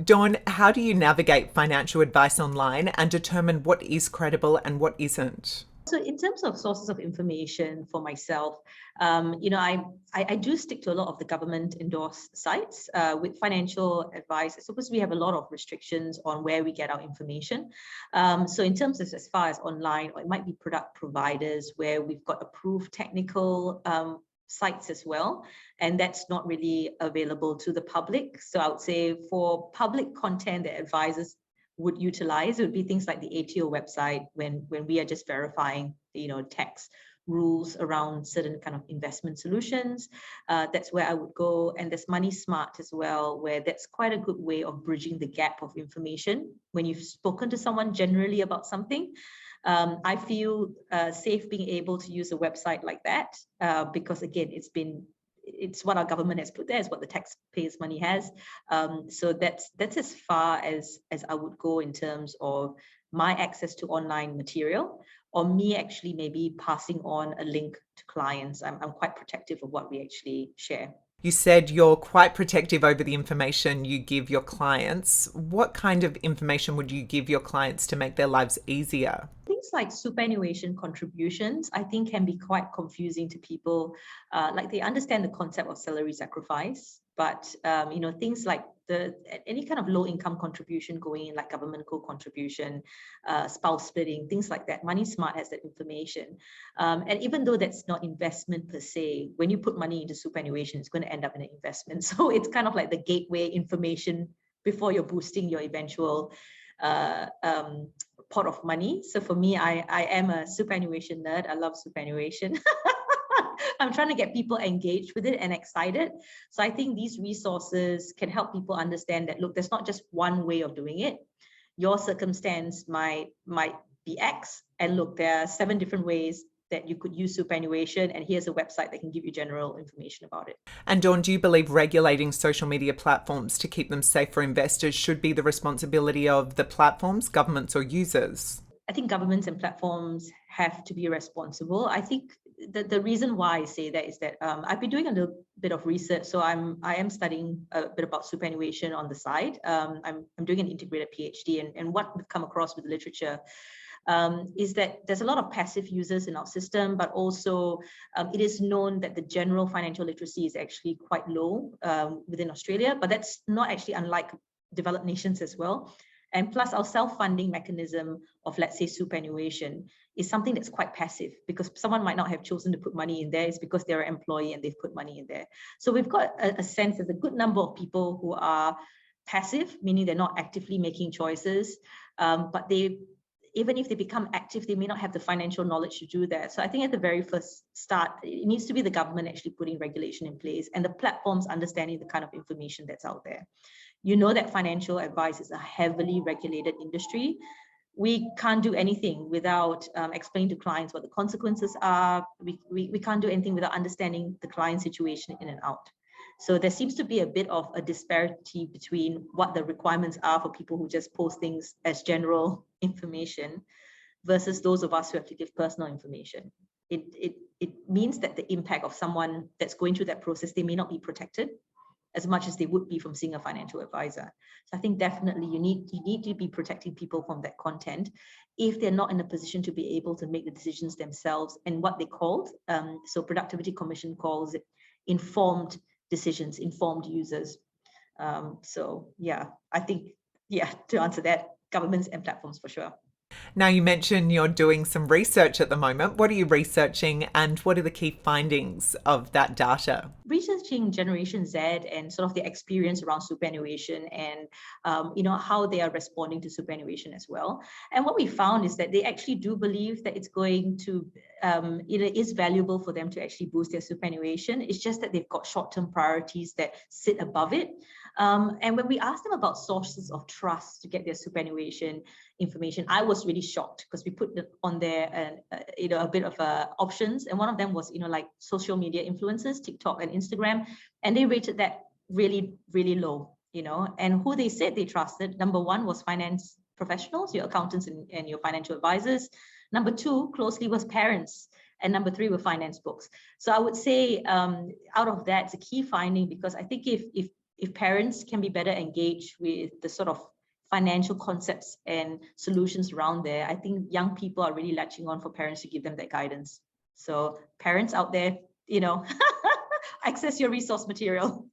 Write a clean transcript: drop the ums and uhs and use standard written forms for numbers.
Dawn, how do you navigate financial advice online and determine what is credible and what isn't? So in terms of sources of information for myself, I do stick to a lot of the government endorsed sites. With financial advice, I suppose we have a lot of restrictions on where we get our information. So in terms of as far as online, or it might be product providers where we've got approved technical sites as well, and that's not really available to the public. So I would say for public content that advisors would utilize, it would be things like the ATO website when we are just verifying, tax rules around certain kind of investment solutions. That's where I would go. And there's Money Smart as well, where that's quite a good way of bridging the gap of information. When you've spoken to someone generally about something, I feel safe being able to use a website like that because again, it's what our government has put there, it's what the taxpayers' money has. So that's as far as I would go in terms of my access to online material, or me actually maybe passing on a link to clients. I'm quite protective of what we actually share. You said you're quite protective over the information you give your clients. What kind of information would you give your clients to make their lives easier? Things like superannuation contributions, I think, can be quite confusing to people. Like they understand the concept of salary sacrifice, but things like any kind of low income contribution going in, like government co-contribution, spouse splitting, things like that. Money Smart has that information. And even though that's not investment per se, when you put money into superannuation, it's going to end up in an investment. So it's kind of like the gateway information before you're boosting your eventual pot of money. So for me, I am a superannuation nerd. I love superannuation. I'm trying to get people engaged with it and excited. So I think these resources can help people understand that, look, there's not just one way of doing it. Your circumstance might be X, and look, there are 7 different ways that you could use superannuation, and here's a website that can give you general information about it. And Dawn, do you believe regulating social media platforms to keep them safe for investors should be the responsibility of the platforms, governments, or users? I think governments and platforms have to be responsible. I think the reason why I say that is that I've been doing a little bit of research. So I am studying a bit about superannuation on the side. I'm doing an integrated PhD, and what we've come across with the literature is that there's a lot of passive users in our system, but also it is known that the general financial literacy is actually quite low within Australia, but that's not actually unlike developed nations as well. And plus our self-funding mechanism of, let's say, superannuation is something that's quite passive, because someone might not have chosen to put money in there. It's because they're an employee and they've put money in there. So we've got a sense that a good number of people who are passive, meaning they're not actively making choices, but even if they become active, they may not have the financial knowledge to do that. So I think at the very first start, it needs to be the government actually putting regulation in place and the platforms understanding the kind of information that's out there. You know that financial advice is a heavily regulated industry. We can't do anything without explaining to clients what the consequences are. We can't do anything without understanding the client situation in and out. So there seems to be a bit of a disparity between what the requirements are for people who just post things as general information versus those of us who have to give personal information. It means that the impact of someone that's going through that process, they may not be protected as much as they would be from seeing a financial advisor. So I think definitely you need to be protecting people from that content if they're not in a position to be able to make the decisions themselves, and what they called, so Productivity Commission calls it informed decisions, informed users. So yeah, I think, to answer that, governments and platforms for sure. Now, you mentioned you're doing some research at the moment. What are you researching, and what are the key findings of that data? Researching Generation Z and sort of the experience around superannuation, and how they are responding to superannuation as well. And what we found is that they actually do believe that it's going to it is valuable for them to actually boost their superannuation. It's just that they've got short-term priorities that sit above it. And when we asked them about sources of trust to get their superannuation information, I was really shocked, because we put on there a bit of options, and one of them was like social media influencers, TikTok and Instagram, and they rated that really, really low. And who they said they trusted, number 1 was finance professionals, your accountants and your financial advisors. Number 2 closely was parents, and number 3 were finance books. So I would say out of that, it's a key finding, because I think if if parents can be better engaged with the sort of financial concepts and solutions around there, I think young people are really latching on for parents to give them that guidance. So parents out there, access your resource material.